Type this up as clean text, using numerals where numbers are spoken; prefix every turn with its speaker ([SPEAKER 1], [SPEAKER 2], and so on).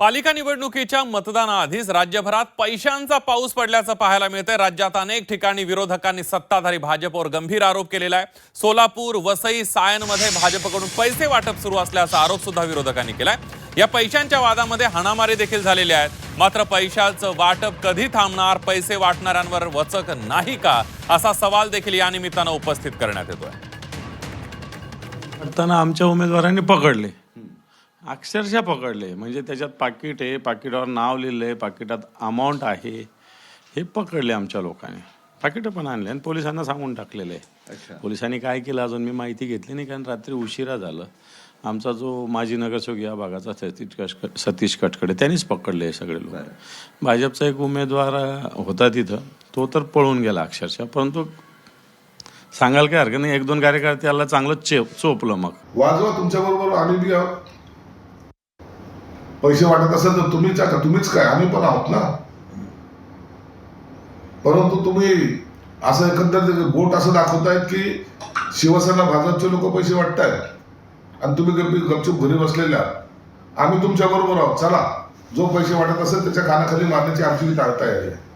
[SPEAKER 1] पालिका निवडणुकीच्या मतदानाआधीच राज्यभरात पैशांचा पाऊस पडल्याचं पाहायला मिळतंय। राज्यात अनेक ठिकाणी विरोधकांनी सत्ताधारी भाजपवर गंभीर आरोप केलेला आहे। सोलापूर, वसई, सायनमध्ये भाजपकडून पैसे वाटप सुरू असल्याचा आरोप सुद्धा विरोधकांनी केलाय। या पैशांच्या वादामध्ये हाणामारी देखील झालेली आहे। मात्र पैशाचं वाटप कधी थांबणार, पैसे वाटणाऱ्यांवर वचक नाही का, असा सवाल देखील या निमित्तानं उपस्थित करण्यात येतोय।
[SPEAKER 2] करताना आमच्या उमेदवारांनी पकडले, अक्षरशः पकडले। म्हणजे त्याच्यात पाकिट आहे, पाकिटावर नाव लिहिलं आहे, पाकिटात अमाऊंट आहे, हे पकडले आमच्या लोकांनी। पाकिटं पण आणले आणि पोलिसांना सांगून टाकलेलं आहे। पोलिसांनी काय केलं अजून मी माहिती घेतली नाही, कारण रात्री उशिरा झालं। आमचा जो माजी नगरसेवक या भागाचा सतीश कटकडे त्यांनीच पकडले हे सगळे लोक। भाजपचा एक उमेदवार होता तिथं, तो तर पळून गेला अक्षरशः। परंतु सांगाल काय हरकत नाही, एक दोन कार्यकर्त्याला चांगलं चोपलं। मग
[SPEAKER 3] वाजवा तुमच्या बरोबर आम्ही बी आहोत। पैसे वाटत असेल तर तुम्हीच काय, आम्ही पण आहोत ना। परंतु तुम्ही असं एकंदर बोट असं दाखवतायत की शिवसेना भाजपचे लोक पैसे वाटतायत आणि तुम्ही गपचूप घरी बसलेल्या। आम्ही तुमच्या बरोबर आहोत, चला जो पैसे वाटत असेल त्याच्या कानाखाली मारण्याची आमची तयारी आहे।